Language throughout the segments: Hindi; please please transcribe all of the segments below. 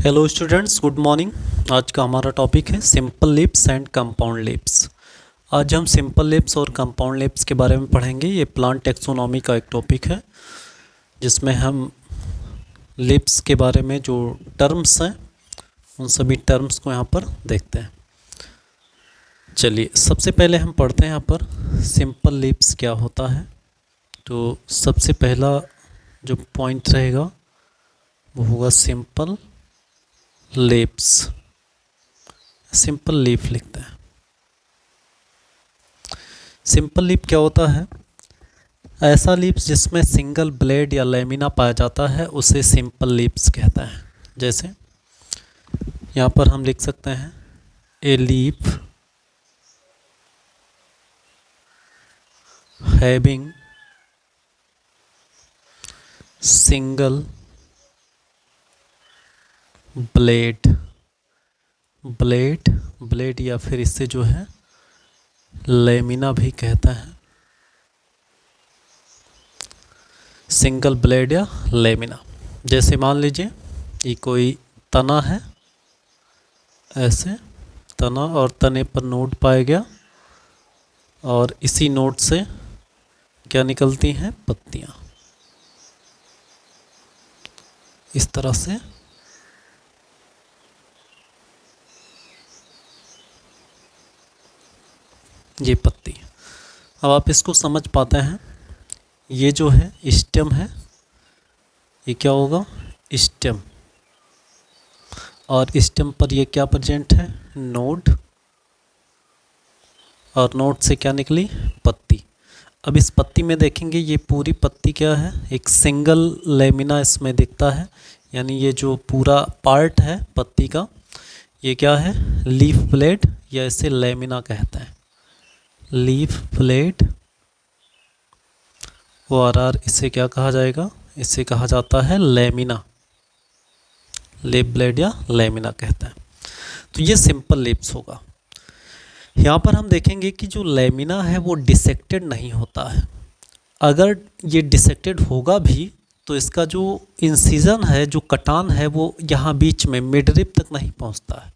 Hello students, good morning. आज का हमारा टॉपिक है simple lips and compound lips. आज हम सिंपल लिप्स और कंपाउंड लिप्स के बारे में पढ़ेंगे। ये प्लांट टेक्सोनॉमी का एक टॉपिक है जिसमें हम लिप्स के बारे में जो टर्म्स हैं उन सभी टर्म्स को यहाँ पर देखते हैं। चलिए सबसे पहले हम पढ़ते हैं यहाँ पर सिंपल लिप्स क्या होता है। तो सबसे पहला जो पॉइंट रहेगा वो होगा सिंपल लिप्स। सिंपल लिप लिखते हैं। सिंपल लिप क्या होता है? ऐसा लिप्स जिसमें सिंगल ब्लेड या लेमिना पाया जाता है उसे सिंपल लिप्स कहता है। जैसे यहाँ पर हम लिख सकते हैं a leaf having single blade या फिर इससे जो है लेमिना भी कहता है। सिंगल ब्लेड या लेमिना। जैसे मान लीजिए ये कोई तना है, ऐसे तना और तने पर नोड पाया गया और इसी नोड से क्या निकलती हैं? पत्तियाँ। इस तरह से ये पत्ती। अब आप इसको समझ पाते हैं। ये जो है स्टेम है, ये क्या होगा? स्टेम। और स्टेम पर ये क्या प्रेजेंट है? नोड। और नोड से क्या निकली? पत्ती। अब इस पत्ती में देखेंगे ये पूरी पत्ती क्या है? एक सिंगल लेमिना इसमें दिखता है। यानी ये जो पूरा पार्ट है पत्ती का ये क्या है? लीफ ब्लेड या इसे लेमिना कहते हैं। लीफ ब्लेड और इसे क्या कहा जाएगा? इसे कहा जाता है लेमिना। लीफ ब्लेड या लेमिना कहते हैं। तो ये सिंपल लिप्स होगा। यहाँ पर हम देखेंगे कि जो लेमिना है वो डिसेक्टेड नहीं होता है। अगर ये डिसेक्टेड होगा भी तो इसका जो इंसिजन है, जो कटान है, वो यहाँ बीच में मिडरिप तक नहीं पहुँचता है।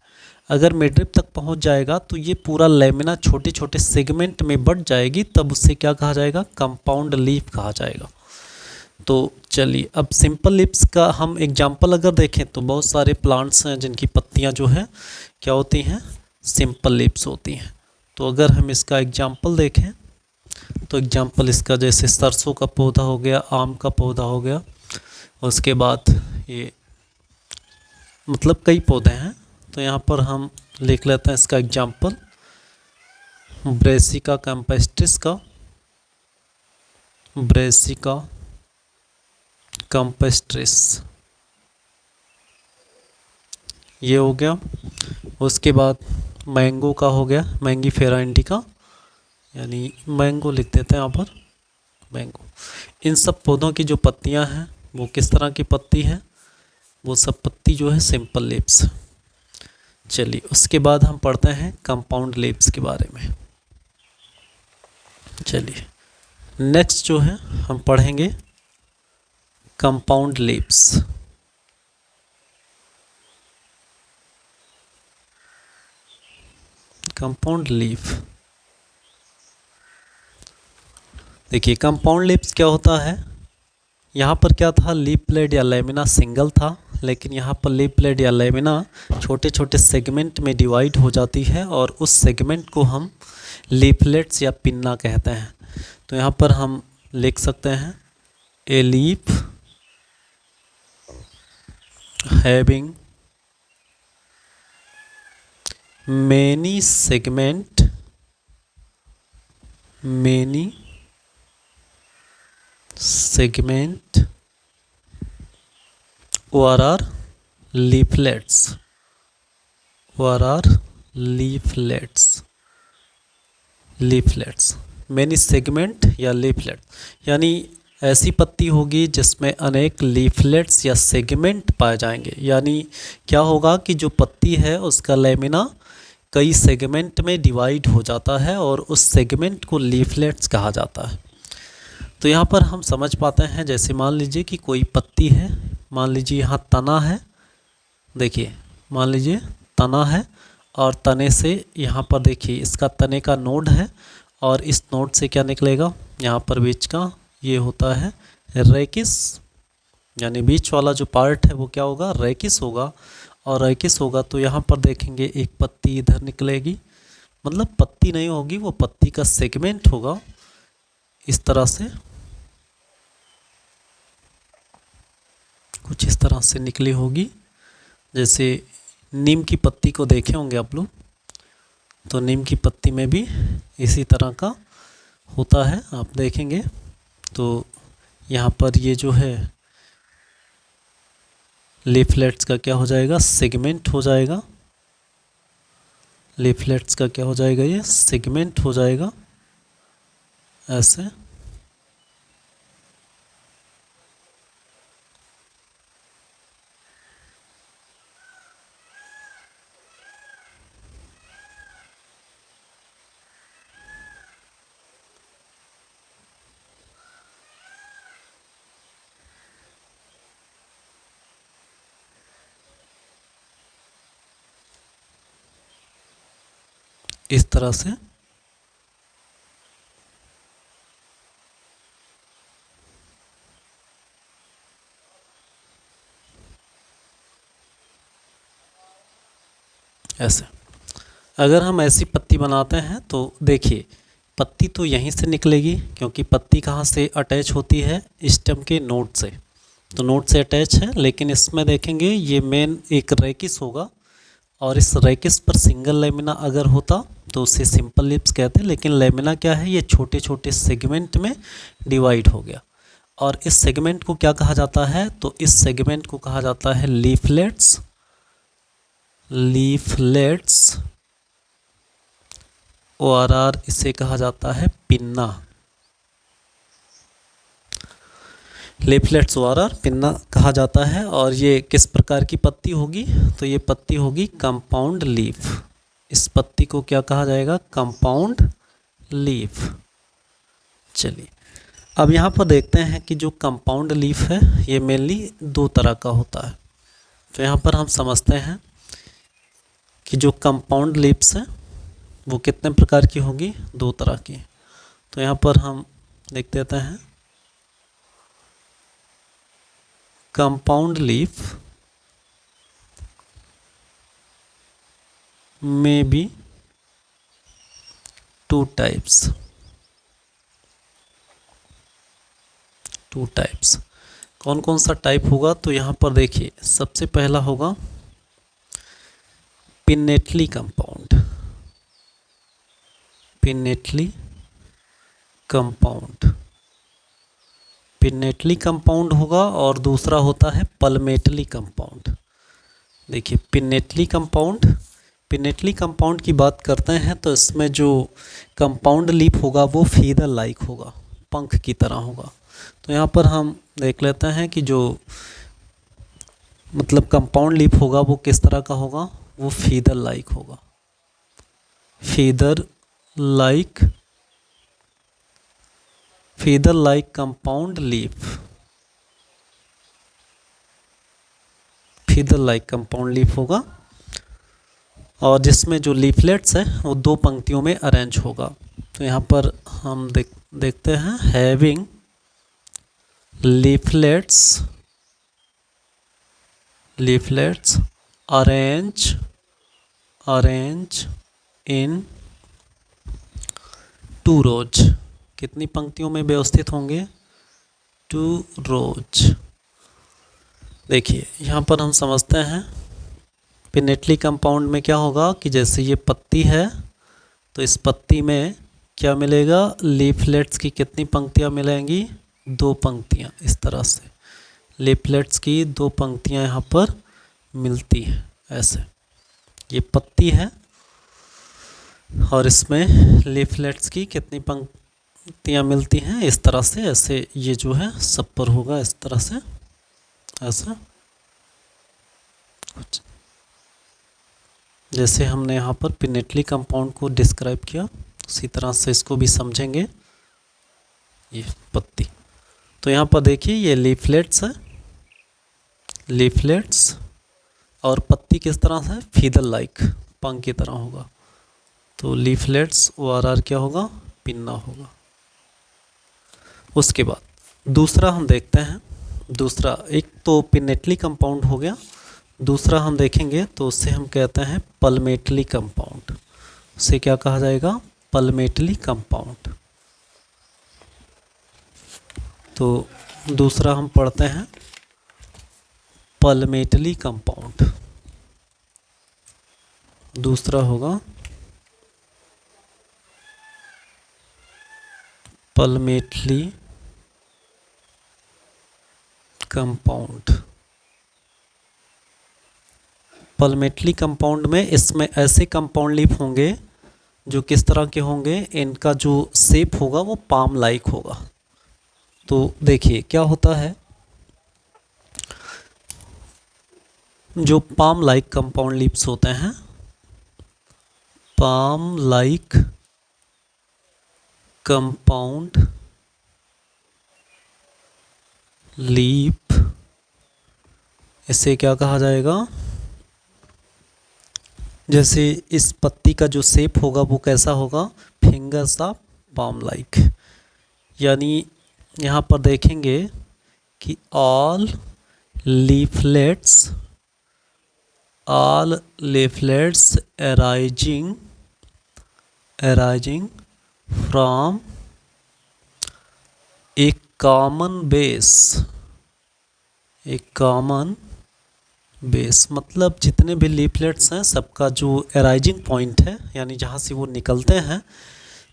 अगर मिडरिप तक पहुंच जाएगा तो ये पूरा लेमिना छोटे छोटे सेगमेंट में बढ़ जाएगी, तब उससे क्या कहा जाएगा? कंपाउंड लीफ कहा जाएगा। तो चलिए अब सिंपल लिप्स का हम एग्जांपल अगर देखें तो बहुत सारे प्लांट्स हैं जिनकी पत्तियां जो है क्या होती हैं? सिंपल लिप्स होती हैं। तो अगर हम इसका एग्जांपल देखें तो एग्जांपल इसका जैसे सरसों का पौधा हो गया, आम का पौधा हो गया, उसके बाद ये मतलब कई पौधे हैं। तो यहाँ पर हम लिख लेते हैं इसका एग्जाम्पल ब्रेसिका कैम्पेस्ट्रिस का। ब्रेसिका कैम्पेस्ट्रिस ये हो गया। उसके बाद मैंगो का हो गया, मैंगीफेरा इंडिका, यानी मैंगो लिख देते हैं यहाँ पर, मैंगो। इन सब पौधों की जो पत्तियाँ हैं वो किस तरह की पत्ती है? वो सब पत्ती जो है सिंपल लिप्स। चलिए उसके बाद हम पढ़ते हैं कंपाउंड लिप्स के बारे में। चलिए नेक्स्ट जो है हम पढ़ेंगे कंपाउंड लिप्स। Compound leaf. देखिए कंपाउंड लिप्स क्या होता है? यहाँ पर क्या था? लीफ ब्लेड या लेमिना सिंगल था, लेकिन यहाँ पर लीफ ब्लेड या लेमिना छोटे छोटे सेगमेंट में डिवाइड हो जाती है और उस सेगमेंट को हम लीफलेट्स या पिन्ना कहते हैं। तो यहाँ पर हम लिख सकते हैं a leaf having many segment or are leaflets many segment या लीफलेट, यानी ऐसी पत्ती होगी जिसमें अनेक लीफलेट्स या सेगमेंट पाए जाएंगे। यानी क्या होगा कि जो पत्ती है उसका लेमिना कई सेगमेंट में डिवाइड हो जाता है और उस सेगमेंट को लीफलेट्स कहा जाता है। तो यहाँ पर हम समझ पाते हैं, जैसे मान लीजिए कि कोई पत्ती है, मान लीजिए यहाँ तना है, देखिए मान लीजिए तना है और तने से यहाँ पर देखिए इसका तने का नोड है और इस नोड से क्या निकलेगा, यहाँ पर बीच का ये होता है रेकिस, यानी बीच वाला जो पार्ट है वो क्या होगा, रेकिस होगा। और रेकिस होगा तो यहाँ पर देखेंगे एक पत्ती इधर निकलेगी, मतलब पत्ती नहीं होगी, वो पत्ती का सेगमेंट होगा इस तरह से, कुछ इस तरह से निकली होगी। जैसे नीम की पत्ती को देखे होंगे आप लोग, तो नीम की पत्ती में भी इसी तरह का होता है, आप देखेंगे। तो यहाँ पर ये जो है लीफलेट्स का क्या हो जाएगा, सेगमेंट हो जाएगा। लीफलेट्स का क्या हो जाएगा, ये सेगमेंट हो जाएगा ऐसे। इस तरह से ऐसे। अगर हम ऐसी पत्ती बनाते हैं तो देखिए पत्ती तो यहीं से निकलेगी, क्योंकि पत्ती कहाँ से अटैच होती है, स्टेम के नोड से, तो नोड से अटैच है। लेकिन इसमें देखेंगे ये मेन एक रेकिस होगा, और इस रेकिस पर सिंगल लेमिना अगर होता तो उसे सिंपल लिप्स कहते हैं। लेकिन लेमिना क्या है, ये छोटे छोटे सेगमेंट में डिवाइड हो गया, और इस सेगमेंट को क्या कहा जाता है, तो इस सेगमेंट को कहा जाता है लीफलेट्स। लीफलेट्स ORR इसे कहा जाता है पिन्ना। लीफलेट्स ORR पिन्ना कहा जाता है। और ये किस प्रकार की पत्ती होगी, तो ये पत्ती होगी कंपाउंड लीफ। इस पत्ती को क्या कहा जाएगा, कंपाउंड लीफ। चलिए अब यहाँ पर देखते हैं कि जो कंपाउंड लीफ है ये मेनली दो तरह का होता है। तो यहाँ पर हम समझते हैं कि जो कंपाउंड लीव्स है वो कितने प्रकार की होगी, दो तरह की। तो यहाँ पर हम देख देते हैं कंपाउंड लीफ में बी टू टाइप्स। कौन कौन सा टाइप होगा, तो यहाँ पर देखिए सबसे पहला होगा पिनेटली कंपाउंड। पिनेटली कंपाउंड होगा, और दूसरा होता है पल्मेटली कंपाउंड। देखिए पिनेटली कंपाउंड की बात करते हैं तो इसमें जो कंपाउंड लीफ होगा वो फीदर लाइक होगा, पंख की तरह होगा। तो यहाँ पर हम देख लेते हैं कि जो मतलब कंपाउंड लीफ होगा वो किस तरह का होगा, वो फीदर लाइक होगा। Feather like compound leaf, feather like compound leaf होगा, और जिसमें जो लीफलेट्स है वो दो पंक्तियों में अरेंज होगा। तो यहाँ पर हम देखते हैं हैविंग लीफलेट्स अरेंज इन 2 रोज। कितनी पंक्तियों में व्यवस्थित होंगे, 2 रोज। देखिए यहाँ पर हम समझते हैं पिनेटली कंपाउंड में क्या होगा कि जैसे ये पत्ती है तो इस पत्ती में क्या मिलेगा, लीफलेट्स की कितनी पंक्तियाँ मिलेंगी, 2 पंक्तियाँ। इस तरह से लीफलेट्स की 2 पंक्तियाँ यहाँ पर मिलती हैं ऐसे। ये पत्ती है और इसमें लीफलेट्स की कितनी पंक्तियाँ मिलती हैं, इस तरह से ऐसे। ये जो है सब पर होगा इस तरह से ऐसा। जैसे हमने यहाँ पर पिनेटली कंपाउंड को डिस्क्राइब किया उसी तरह से इसको भी समझेंगे। ये पत्ती, तो यहाँ पर देखिए ये लीफलेट्स है, लीफलेट्स, और पत्ती किस तरह से, फीदल लाइक, पंख की तरह होगा। तो लीफलेट्स ORR क्या होगा, पिन्ना होगा। उसके बाद दूसरा हम देखते हैं, दूसरा एक तो पिनेटली कंपाउंड हो गया, दूसरा हम देखेंगे तो उससे हम कहते हैं पल्मेटली कंपाउंड। उसे क्या कहा जाएगा, पल्मेटली कंपाउंड। तो दूसरा हम पढ़ते हैं पल्मेटली कंपाउंड, दूसरा होगा पल्मेटली कंपाउंड। पल्मेटली कंपाउंड में इसमें ऐसे कंपाउंड लीफ होंगे जो किस तरह के होंगे, इनका जो शेप होगा वो पाम लाइक होगा। तो देखिए क्या होता है, जो पाम लाइक कंपाउंड लीव्स होते हैं, पाम लाइक कंपाउंड लीफ, इसे क्या कहा जाएगा, जैसे इस पत्ती का जो शेप होगा वो कैसा होगा, फिंगर्स ऑफ पाम लाइक। यानी यहाँ पर देखेंगे कि all leaflets arising from a common base, मतलब जितने भी लीफलेट्स हैं सबका जो अराइजिंग पॉइंट है, यानी जहाँ से वो निकलते हैं,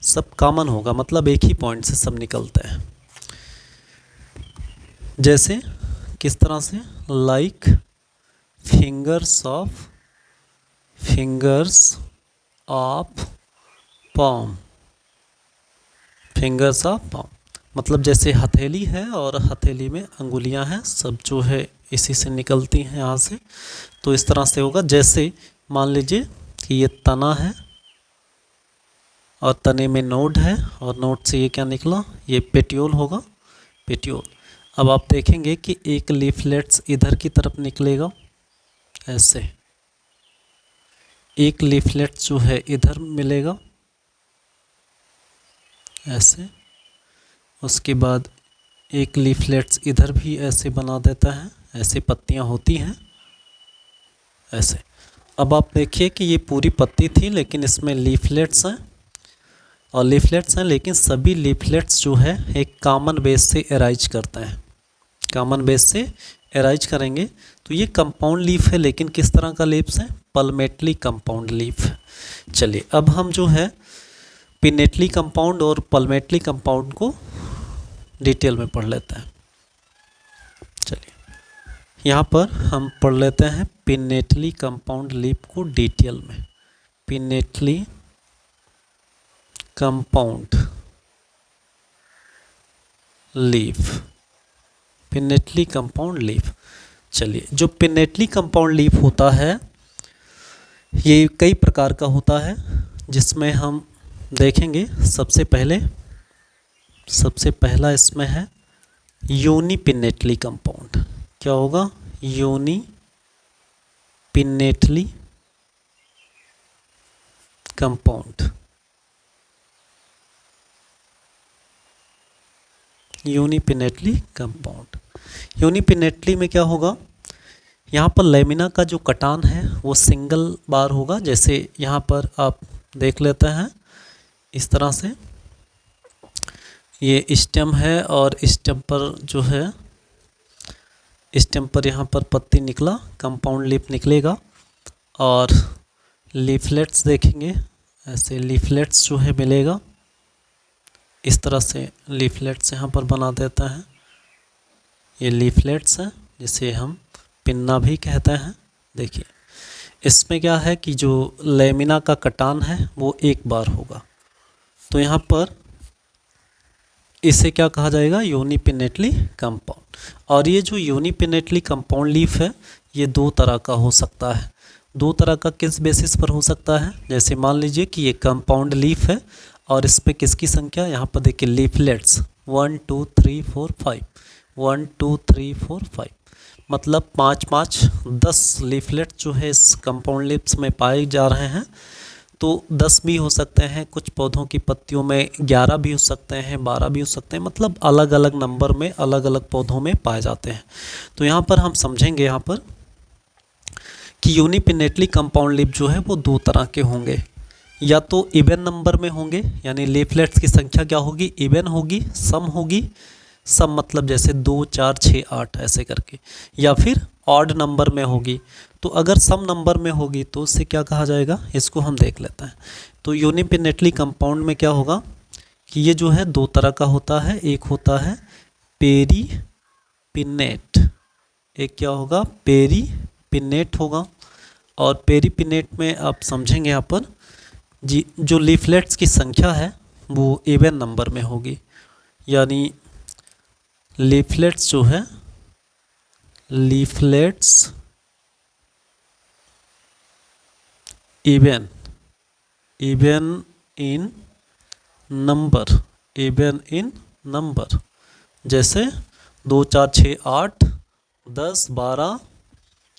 सब कॉमन होगा, मतलब एक ही पॉइंट से सब निकलते हैं। जैसे किस तरह से, like fingers of palm, fingers of palm, मतलब जैसे हथेली है और हथेली में अंगुलियां हैं, सब जो है इसी से निकलती हैं यहाँ से। तो इस तरह से होगा, जैसे मान लीजिए कि ये तना है और तने में नोड है और नोड से ये क्या निकला, ये पेट्योल होगा, पेट्योल। अब आप देखेंगे कि एक लीफलेट्स इधर की तरफ निकलेगा ऐसे, एक लीफलेट्स जो है इधर मिलेगा ऐसे, उसके बाद एक लीफलेट्स इधर भी ऐसे बना देता है, ऐसे पत्तियां होती हैं ऐसे। अब आप देखिए कि ये पूरी पत्ती थी लेकिन इसमें लीफलेट्स हैं, और लीफलेट्स हैं लेकिन सभी लीफलेट्स जो है एक कॉमन बेस से अराइज करते हैं, कॉमन बेस से अराइज करेंगे। तो ये कंपाउंड लीफ है, लेकिन किस तरह का लीव्स है, पल्मेटली कंपाउंड लीफ है। चलिए अब हम जो है पिनेटली कंपाउंड और पल्मेटली कंपाउंड को डिटेल में पढ़ लेते हैं। चलिए यहाँ पर हम पढ़ लेते हैं पिनेटली कंपाउंड लीफ को डिटेल में। Pinnately compound leaf, pinnately compound leaf. चलिए जो पिनेटली कंपाउंड लीफ होता है ये कई प्रकार का होता है, जिसमें हम देखेंगे सबसे पहला इसमें है यूनिपिनेटली कंपाउंड। क्या होगा, यूनिपिनेटली कंपाउंड। यूनिपिनेटली कंपाउंड, यूनिपिनेटली में क्या होगा, यहाँ पर लेमिना का जो कटान है वो सिंगल बार होगा। जैसे यहाँ पर आप देख लेते हैं इस तरह से, ये स्टेम है और स्टेम पर जो है, स्टेम पर यहाँ पर पत्ती निकला, कंपाउंड लीफ निकलेगा, और लीफलेट्स देखेंगे ऐसे, लीफलेट्स जो है मिलेगा इस तरह से, लीफलेट्स यहाँ पर बना देता है। ये लीफलेट्स हैं जिसे हम पिन्ना भी कहते हैं। देखिए इसमें क्या है कि जो लेमिना का कटान है वो एक बार होगा, तो यहाँ पर इसे क्या कहा जाएगा, यूनिपिनेटली कंपाउंड। और ये जो यूनिपिनेटली कंपाउंड लीफ है ये दो तरह का हो सकता है। दो तरह का किस बेसिस पर हो सकता है, जैसे मान लीजिए कि ये कंपाउंड लीफ है और इस पर किसकी संख्या, यहाँ पर देखिए लीफलेट्स 1 2 3 4 5, 1 2 3 4 5, मतलब 5-5 10 लीफलेट जो है इस कंपाउंड लीव्स में पाए जा रहे हैं। तो 10 भी हो सकते हैं, कुछ पौधों की पत्तियों में 11 भी हो सकते हैं, 12 भी हो सकते हैं, मतलब अलग अलग नंबर में अलग अलग पौधों में पाए जाते हैं। तो यहाँ पर हम समझेंगे यहाँ पर कि यूनिपिनेटली कंपाउंड लीफ जो है वो दो तरह के होंगे, या तो इवन नंबर में होंगे, यानी लीफलेट्स की संख्या क्या होगी, इवन होगी, सम होगी, सम मतलब जैसे 2 4 6 8 ऐसे करके, या फिर ऑड नंबर में होगी। तो अगर सम नंबर में होगी तो उससे क्या कहा जाएगा, इसको हम देख लेते हैं। तो यूनिपिनेटली कंपाउंड में क्या होगा कि ये जो है दो तरह का होता है, एक होता है पेरी पिनेट, एक क्या होगा पेरी पिनेट होगा। और पेरी पिनेट में आप समझेंगे यहाँ पर जी जो लीफलेट्स की संख्या है वो इवन नंबर में होगी, यानी लीफलेट्स जो है leaflets even even in number, even in number, जैसे 2 4 6 8 10 12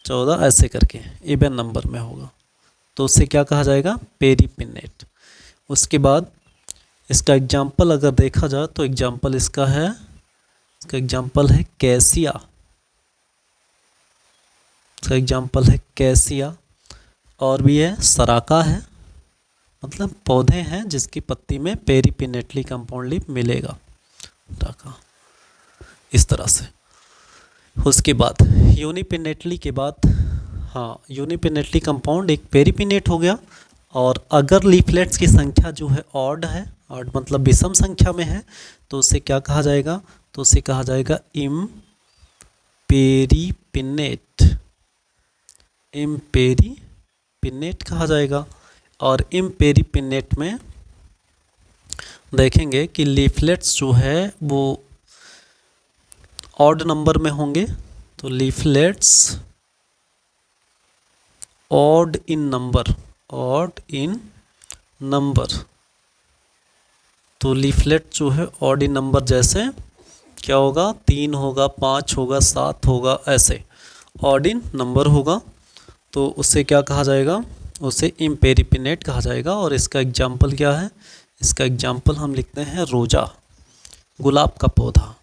14 ऐसे करके इवन नंबर में होगा। तो उससे क्या कहा जाएगा, पेरी पिनेट। उसके बाद इसका एग्जाम्पल अगर देखा जाए तो एग्जाम्पल इसका है, इसका एग्जाम्पल है कैसिया, इसका एग्जाम्पल है कैसिया। और भी है सराका है, मतलब पौधे हैं जिसकी पत्ती में पेरीपिनेटली कंपाउंड लीफ मिलेगा, सराका, इस तरह से। उसके बाद यूनिपिनेटली के बाद, हाँ यूनिपिनेटली कंपाउंड एक पेरीपिनेट हो गया। और अगर लीफलेट्स की संख्या जो है ऑड है, ऑड मतलब विषम संख्या में है, तो उसे क्या कहा जाएगा, तो उसे कहा जाएगा इम्पेरीपिनेट, इम्पेरीपिनेट कहा जाएगा। और इम्पेरीपिनेट में देखेंगे कि लीफलेट्स जो है वो ऑड नंबर में होंगे, तो लीफलेट्स ऑड इन नंबर, ऑड इन नंबर, तो लीफलेट जो है ऑड इन नंबर, जैसे क्या होगा 3 होगा 5 होगा 7 होगा, ऐसे ऑड इन नंबर होगा। तो उससे क्या कहा जाएगा, उसे इम्पेरीपिनेट कहा जाएगा। और इसका एग्जाम्पल क्या है, इसका एग्जाम्पल हम लिखते हैं रोजा, गुलाब का पौधा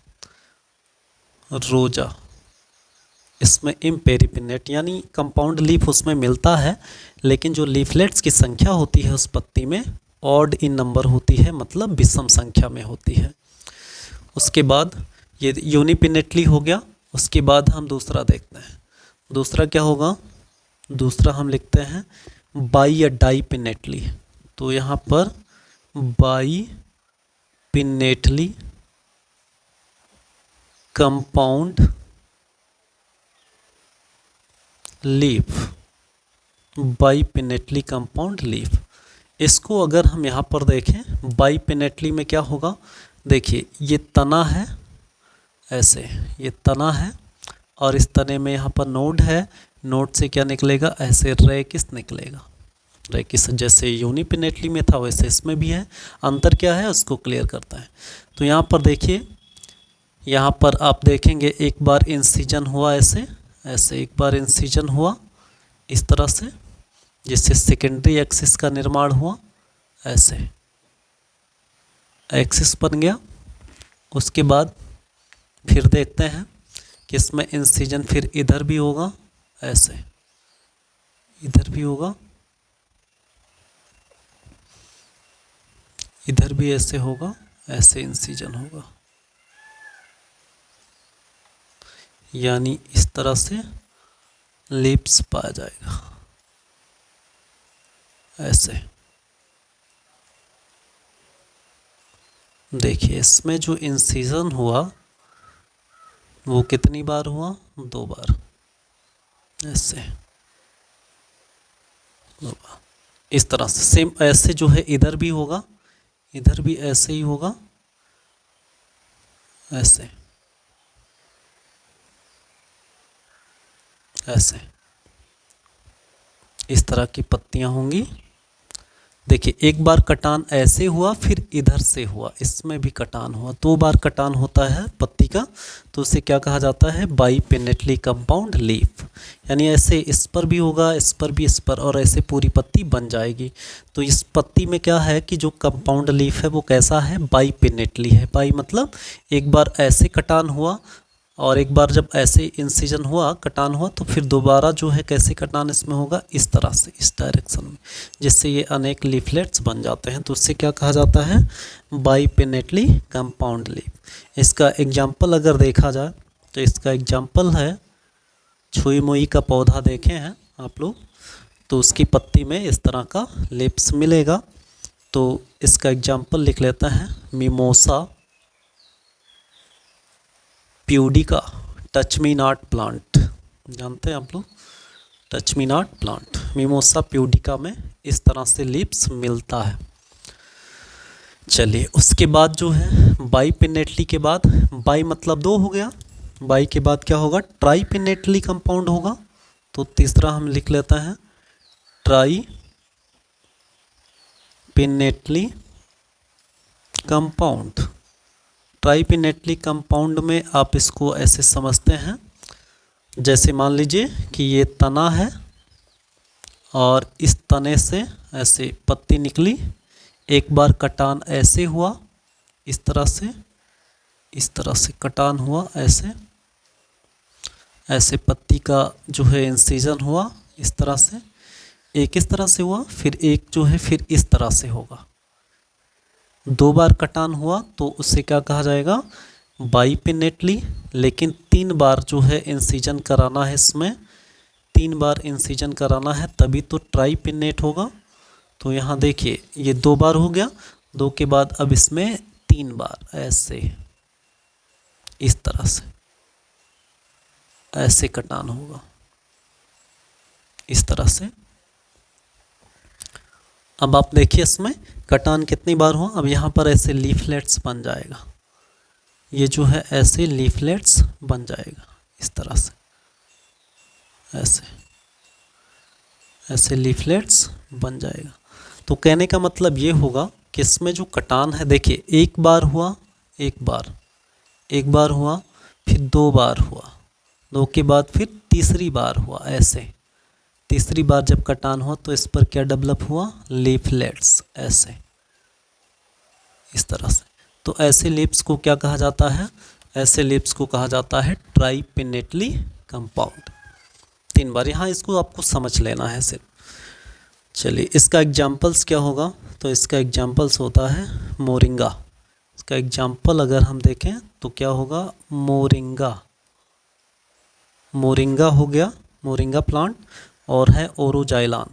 रोजा, इसमें इम्पेरीपिनेट यानी कंपाउंड लीफ उसमें मिलता है, लेकिन जो लीफलेट्स की संख्या होती है उस पत्ती में ऑड इन नंबर होती है, मतलब विषम संख्या में होती है। उसके बाद ये यूनिपिनेटली हो गया। उसके बाद हम दूसरा देखते हैं, दूसरा क्या होगा, दूसरा हम लिखते हैं बाई या डाईपिनेटली। तो यहाँ पर bipinnately compound leaf, bipinnately compound leaf. इसको अगर हम यहाँ पर देखें बाईपिनेटली में क्या होगा, देखिए ये तना है, ऐसे ये तना है, और इस तने में यहाँ पर नोड है, नोड से क्या निकलेगा, ऐसे रेकिस निकलेगा, रेकिस जैसे यूनिपिनेटली में था वैसे इसमें भी है। अंतर क्या है उसको क्लियर करता है। तो यहाँ पर देखिए, यहाँ पर आप देखेंगे एक बार इंसिजन हुआ, ऐसे ऐसे एक बार इंसिजन हुआ इस तरह से, जिससे सेकेंडरी एक्सिस का निर्माण हुआ, ऐसे एक्सिस बन गया। उसके बाद फिर देखते हैं कि इसमें इंसिजन फिर इधर भी होगा, ऐसे इधर भी होगा, इधर भी ऐसे होगा, ऐसे इंसिजन होगा, यानी इस तरह से लिप्स पाया जाएगा, ऐसे। देखिए इसमें जो इंसिजन हुआ वो कितनी बार हुआ, 2 बार, ऐसे 2 बार, इस तरह से। सेम ऐसे जो है इधर भी होगा, इधर भी ऐसे ही होगा, ऐसे ऐसे, इस तरह की पत्तियां होंगी। देखिए एक बार कटान ऐसे हुआ फिर इधर से हुआ, इसमें भी कटान हुआ, 2 बार कटान होता है पत्ती का, तो उसे क्या कहा जाता है, बाइपिनेटली कंपाउंड लीफ। यानी ऐसे इस पर भी होगा, इस पर भी, इस पर, और ऐसे पूरी पत्ती बन जाएगी। तो इस पत्ती में क्या है कि जो कंपाउंड लीफ है वो कैसा है, बाइपिनेटली है। बाई मतलब एक बार ऐसे कटान हुआ और एक बार जब ऐसे इंसिजन हुआ, कटान हुआ, तो फिर दोबारा जो है कैसे कटान इसमें होगा, इस तरह से, इस डायरेक्शन में, जिससे ये अनेक लीफलेट्स बन जाते हैं। तो उससे क्या कहा जाता है, बाइपिनेटली कंपाउंड लीफ। इसका एग्जाम्पल अगर देखा जाए तो इसका एग्जाम्पल है, छुई मुई का पौधा देखे हैं आप लोग, तो उसकी पत्ती में इस तरह का लिप्स मिलेगा। तो इसका एग्जाम्पल लिख लेते हैं, mimosa pudica touch me not plant. जानते हैं आप लोग touch me not plant, mimosa pudica में इस तरह से लीव्स मिलता है। चलिए उसके बाद जो है बाइपिनेटली के बाद, बाई मतलब 2 हो गया, बाई के बाद क्या होगा, ट्राइपिनेटली कंपाउंड होगा। तो तीसरा हम लिख लेते हैं ट्राइपिनेटली कंपाउंड। ट्राइपिनेटली कंपाउंड में आप इसको ऐसे समझते हैं, जैसे मान लीजिए कि ये तना है और इस तने से ऐसे पत्ती निकली, एक बार कटान ऐसे हुआ, इस तरह से कटान हुआ, ऐसे ऐसे पत्ती का जो है इंसिजन हुआ, इस तरह से, एक इस तरह से हुआ, फिर एक जो है फिर इस तरह से होगा। 2 बार कटान हुआ तो उससे क्या कहा जाएगा, बाइपिनेटली। लेकिन 3 बार जो है इंसिजन कराना है, इसमें 3 बार इंसिजन कराना है, तभी तो ट्राइपिनेट होगा। तो यहाँ देखिए ये 2 बार हो गया, 2 के बाद अब इसमें 3 बार ऐसे, इस तरह से ऐसे कटान होगा, इस तरह से। अब आप देखिए इसमें कटान कितनी बार हुआ, अब यहाँ पर ऐसे लीफलेट्स बन जाएगा, ये जो है ऐसे लीफलेट्स बन जाएगा, इस तरह से ऐसे ऐसे लीफलेट्स बन जाएगा। तो कहने का मतलब ये होगा कि इसमें जो कटान है, देखिए एक बार हुआ, एक बार हुआ, फिर 2 बार हुआ, 2 के बाद फिर तीसरी बार हुआ, ऐसे तीसरी बार जब कटान हुआ तो इस पर क्या डेवलप हुआ, लीफलेट्स, ऐसे इस तरह से। तो ऐसे लीव्स को क्या कहा जाता है, ऐसे लीव्स को कहा जाता है ट्राइपिनेटली कंपाउंड। 3 बार, यहाँ इसको आपको समझ लेना है सिर्फ। चलिए इसका एग्जाम्पल्स क्या होगा, तो इसका एग्जाम्पल्स होता है मोरिंगा। इसका एग्जाम्पल अगर हम देखें तो क्या होगा, मोरिंगा, मोरिंगा हो गया, मोरिंगा प्लांट, और है ओरोजाइलॉन,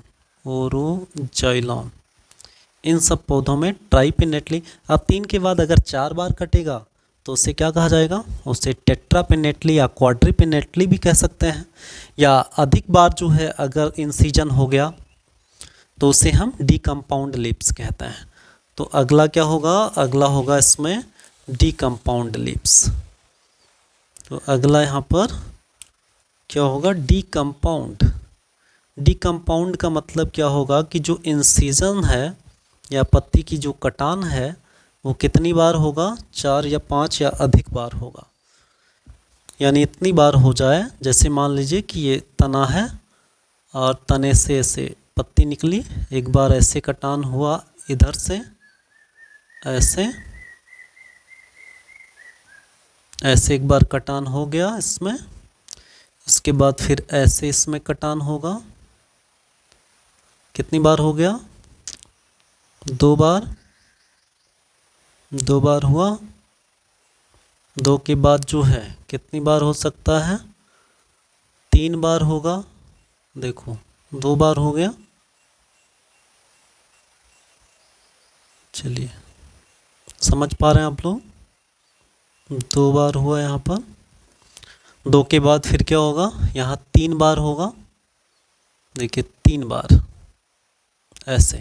ओरोजाइलॉन। इन सब पौधों में ट्राइपिनेटली, अब 3 के बाद अगर 4 बार कटेगा तो उसे क्या कहा जाएगा, उसे टेट्रापिनेटली या क्वाड्रिपिनेटली भी कह सकते हैं। या अधिक बार जो है अगर इंसिजन हो गया तो उसे हम डीकम्पाउंड लीव्स कहते हैं। तो अगला क्या होगा, अगला होगा इसमें डीकम्पाउंड लीव्स। तो अगला यहाँ पर क्या होगा, डीकम्पाउंड। डीकम्पाउंड का मतलब क्या होगा कि जो इंसिजन है या पत्ती की जो कटान है वो कितनी बार होगा, 4 या 5 या अधिक बार होगा। यानी इतनी बार हो जाए, जैसे मान लीजिए कि ये तना है और तने से ऐसे पत्ती निकली, एक बार ऐसे कटान हुआ, इधर से ऐसे ऐसे एक बार कटान हो गया इसमें, इसके बाद फिर ऐसे इसमें कटान होगा, कितनी बार हो गया, 2 बार, 2 बार हुआ, 2 के बाद जो है कितनी बार हो सकता है, 3 बार होगा। देखो 2 बार हो गया, चलिए समझ पा रहे हैं आप लोग, 2 बार हुआ यहाँ पर, 2 के बाद फिर क्या होगा, यहाँ 3 बार होगा। देखिए 3 बार ऐसे,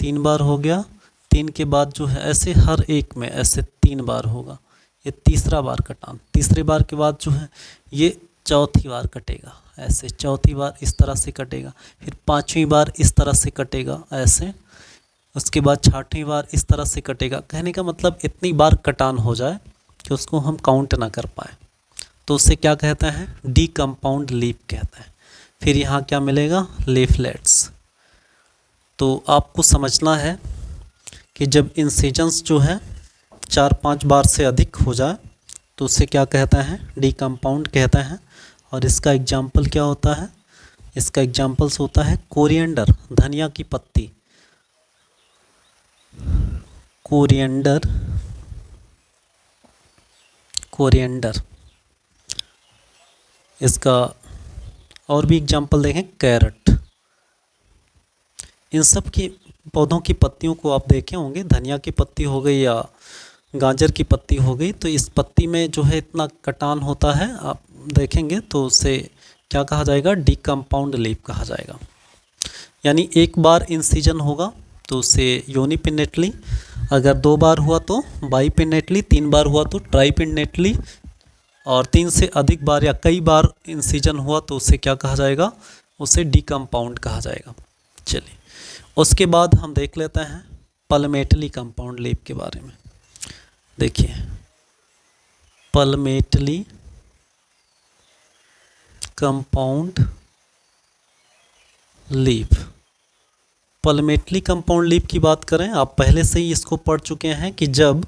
3 बार हो गया, 3 के बाद जो है ऐसे हर एक में ऐसे 3 बार होगा, ये तीसरा बार कटान। तीसरे बार के बाद जो है ये चौथी बार कटेगा ऐसे, चौथी बार इस तरह से कटेगा, फिर पांचवी बार इस तरह से कटेगा ऐसे, उसके बाद छठवीं बार इस तरह से कटेगा। कहने का मतलब इतनी बार कटान हो जाए कि उसको हम काउंट ना कर पाए, तो उससे क्या कहते हैं, डी कंपाउंड लीफ कहते हैं। फिर यहाँ क्या मिलेगा, लीफलेट्स। तो आपको समझना है कि जब इंसिजन्स जो है 4-5 बार से अधिक हो जाए तो उसे क्या कहते हैं, डी कंपाउंड कहते हैं। और इसका एग्जाम्पल क्या होता है, इसका एग्जाम्पल्स होता है कोरिएंडर, धनिया की पत्ती, कोरिएंडर, कोरिएंडर। इसका और भी एग्जाम्पल देखें, कैरेट। इन सब की पौधों की पत्तियों को आप देखे होंगे, धनिया की पत्ती हो गई या गाजर की पत्ती हो गई, तो इस पत्ती में जो है इतना कटान होता है, आप देखेंगे तो उसे क्या कहा जाएगा, डी कंपाउंड लीफ कहा जाएगा। यानी एक बार इंसिजन होगा तो उसे यूनिपिनेटली, अगर 2 बार हुआ तो बाईपिनेटली, 3 बार हुआ तो ट्राईपिनेटली, और 3 से अधिक बार या कई बार इंसिजन हुआ तो उसे क्या कहा जाएगा, उसे डी कंपाउंड कहा जाएगा। चलिए उसके बाद हम देख लेते हैं पल्मेटली कंपाउंड लीफ के बारे में। देखिए पल्मेटली कंपाउंड लीफ, पल्मेटली कंपाउंड लीफ की बात करें, आप पहले से ही इसको पढ़ चुके हैं कि जब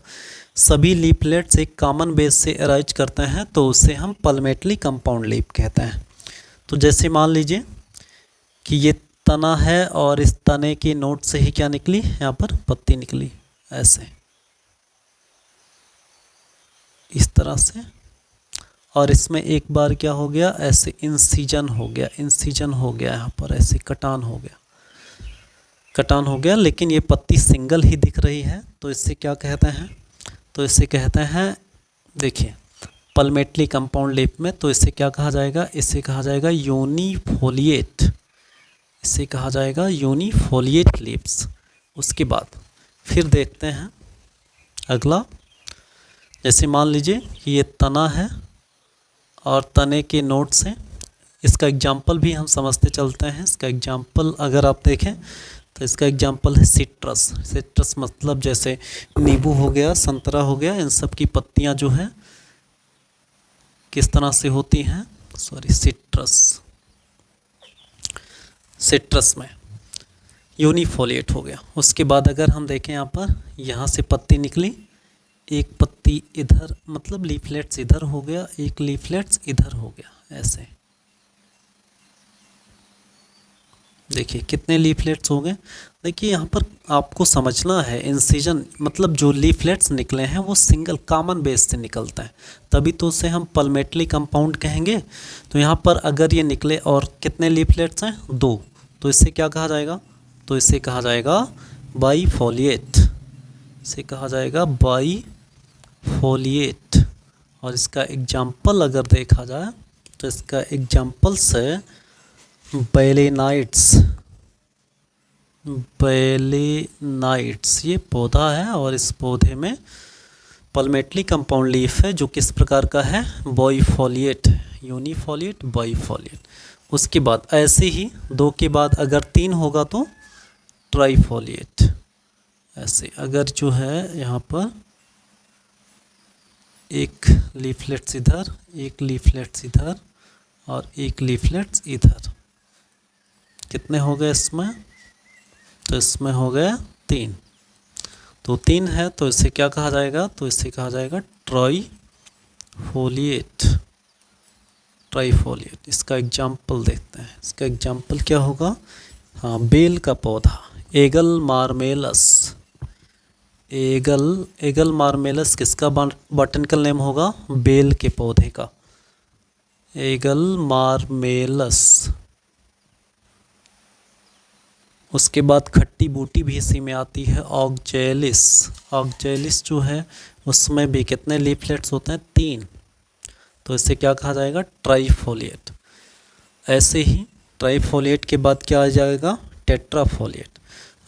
सभी लीफलेट्स एक कॉमन बेस से अराइज करते हैं तो उसे हम पल्मेटली कंपाउंड लीफ कहते हैं। तो जैसे मान लीजिए कि ये तना है और इस तने के नोट से ही क्या निकली, यहाँ पर पत्ती निकली ऐसे, इस तरह से, और इसमें एक बार क्या हो गया, ऐसे इंसिजन हो गया, इंसिजन हो गया, यहाँ पर ऐसे कटान हो गया, कटान हो गया, लेकिन ये पत्ती सिंगल ही दिख रही है, तो इससे क्या कहते हैं, तो इसे कहते हैं, देखिए पल्मेटली कंपाउंड लीफ में, तो इसे क्या कहा जाएगा, इसे कहा जाएगा यूनिफोलिएट, इसे कहा जाएगा यूनिफोलिएट लीव्स। उसके बाद फिर देखते हैं अगला, जैसे मान लीजिए कि ये तना है और तने के नोट से, इसका एग्जाम्पल भी हम समझते चलते हैं। इसका एग्जाम्पल अगर आप देखें तो इसका एग्जाम्पल है सिट्रस। सिट्रस मतलब जैसे नींबू हो गया, संतरा हो गया, इन सब की पत्तियां जो है किस तरह से होती हैं, सॉरी सिट्रस, सिट्रस में यूनिफोलिएट हो गया। उसके बाद अगर हम देखें यहाँ पर, यहाँ से पत्ती निकली, एक पत्ती इधर, मतलब लीफलेट्स इधर हो गया, एक लीफलेट्स इधर हो गया ऐसे, देखिए कितने लीफलेट्स हो गए। देखिए यहाँ पर आपको समझना है, इंसिजन मतलब जो लीफलेट्स निकले हैं वो सिंगल कॉमन बेस से निकलता है, तभी तो उसे हम पल्मेटली कंपाउंड कहेंगे। तो यहाँ पर अगर ये निकले और कितने लीफलेट्स हैं, 2, तो इसे क्या कहा जाएगा, तो इसे कहा जाएगा बाईफोलिएट, इसे कहा जाएगा बाईफोलिएट। और इसका एग्जाम्पल अगर देखा जाए तो इसका एग्जाम्पल्स है बेलेनाइट्स, बेलेनाइट्स ये पौधा है और इस पौधे में पल्मेटली कंपाउंड लीफ है जो किस प्रकार का है, बाईफोलिएट, यूनिफोलिएट, बाईफोलिएट। उसके बाद ऐसे ही 2 के बाद अगर 3 होगा तो ट्राईफोलिएट, ऐसे अगर जो है यहाँ पर एक लीफलेट्स इधर, एक लीफलेट्स इधर और एक लीफलेट्स इधर, कितने हो गए इसमें, तो इसमें हो गया 3, तो 3 है तो इसे क्या कहा जाएगा, तो इसे कहा जाएगा ट्राईफोलिएट, ट्राईफोलिएट। इसका एग्जाम्पल देखते हैं, इसका एग्जाम्पल क्या होगा, हाँ बेल का पौधा, एगल मार्मेलस, एगल मार्मेलस किसका बॉटनिकल नेम होगा, बेल के पौधे का, एगल मार्मेलस। उसके बाद खट्टी बूटी भी इसी में आती है, ऑक्जेलिस, ऑक्जेलिस जो है उसमें भी कितने लीफलेट्स होते हैं, 3, तो इसे क्या कहा जाएगा, ट्राईफोलिएट। ऐसे ही ट्राईफोलिएट के बाद क्या आ जाएगा, टेट्राफोलिएट।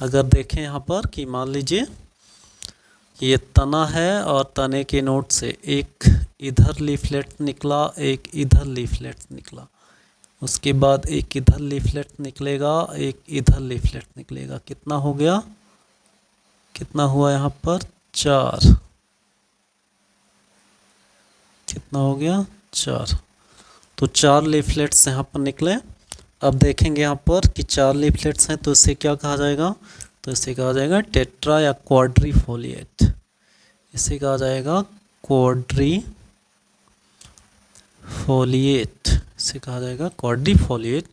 अगर देखें यहाँ पर कि मान लीजिए ये तना है और तने के नोट से एक इधर लीफलेट निकला, एक इधर लीफलेट निकला, उसके बाद एक इधर लीफलेट निकलेगा, एक इधर लीफलेट निकलेगा। कितना हो गया, कितना हुआ यहाँ पर 4, कितना हो गया 4। तो 4 लीफलेट्स यहाँ पर निकले। अब देखेंगे यहाँ पर कि 4 लीफलेट्स हैं तो इसे क्या कहा जाएगा, तो इसे कहा जाएगा टेट्रा या क्वाड्रीफोलिएट। इसे कहा जाएगा क्वाड्रीफोलिएट, इसे कहा जाएगा क्वाड्रीफोलिएट।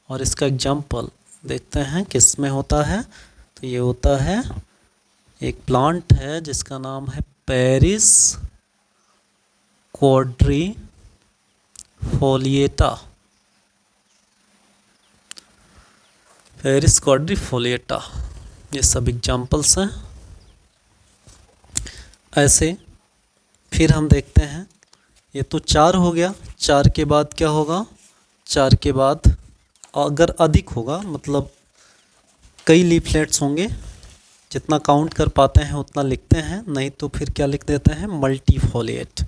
और इसका एग्जाम्पल देखते हैं किस में होता है। तो ये होता है, एक प्लांट है जिसका नाम है पेरिस क्वाड्रीफोलिएटा, पेरिस क्वाड्रीफोलिएटा। ये सब एग्जाम्पल्स हैं। ऐसे फिर हम देखते हैं, ये तो 4 हो गया। 4 के बाद क्या होगा, 4 के बाद अगर अधिक होगा, मतलब कई लीफलेट्स होंगे, जितना काउंट कर पाते हैं उतना लिखते हैं, नहीं तो फिर क्या लिख देते हैं, मल्टीफोलिएट।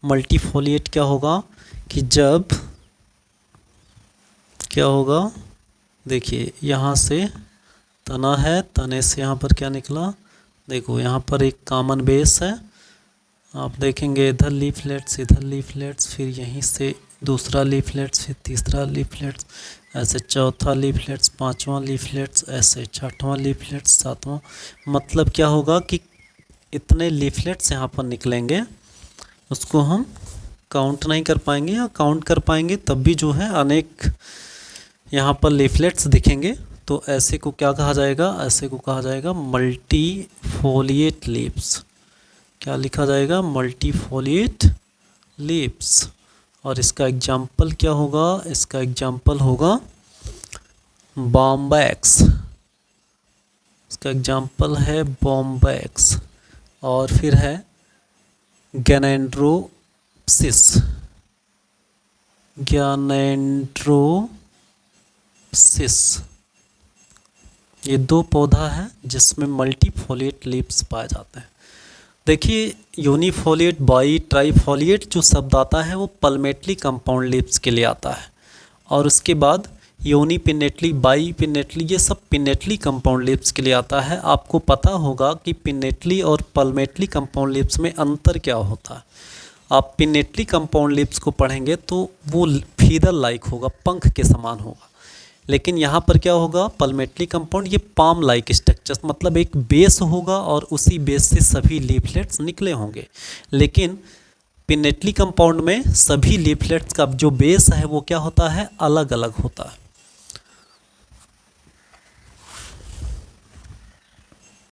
मल्टीफोलिएट क्या होगा कि जब क्या होगा, देखिए यहाँ से तना है, तने से यहाँ पर क्या निकला, देखो यहाँ पर एक कॉमन बेस है। आप देखेंगे इधर लीफलेट्स, इधर लीफलेट्स, फिर यहीं से दूसरा लीफलेट्स, फिर तीसरा लीफलेट्स, ऐसे चौथा लीफलेट्स, पांचवा लीफलेट्स, ऐसे छठवां लीफलेट्स, सातवां। मतलब क्या होगा कि इतने लीफलेट्स यहाँ पर निकलेंगे, उसको हम काउंट नहीं कर पाएंगे, या काउंट कर पाएंगे तब भी जो है अनेक यहाँ पर लीफलेट्स दिखेंगे। तो ऐसे को क्या कहा जाएगा, ऐसे को कहा जाएगा मल्टीफोलिएट लीव्स। क्या लिखा जाएगा, मल्टीफोलिएट लीव्स। और इसका एग्जाम्पल क्या होगा, इसका एग्जाम्पल होगा बॉम्बैक्स, इसका एग्जाम्पल है बॉम्बैक्स। और फिर है गैनेंड्रोप्सिस, गैनेंड्रोप्सिस। ये 2 पौधा है जिसमें मल्टीफोलिएट लीव्स पाए जाते हैं। देखिए यूनिफोलिएट, बाई, ट्राईफोलिएट जो शब्द आता है वो पल्मेटली कंपाउंड लीव्स के लिए आता है, और उसके बाद यूनिपिनेटली, बाई पिनेटली, ये सब पिनेटली कंपाउंड लीव्स के लिए आता है। आपको पता होगा कि पिनेटली और पल्मेटली कंपाउंड लीव्स में अंतर क्या होता है। आप पिनेटली कंपाउंड लीव्स को पढ़ेंगे तो वो फीदर लाइक होगा, पंख के समान होगा। लेकिन यहाँ पर क्या होगा, पल्मेटली कंपाउंड, ये पाम लाइक स्ट्रक्चर, मतलब एक बेस होगा और उसी बेस से सभी लीफलेट्स निकले होंगे। लेकिन पिनेटली कंपाउंड में सभी लीफलेट्स का जो बेस है वो क्या होता है, अलग अलग होता है।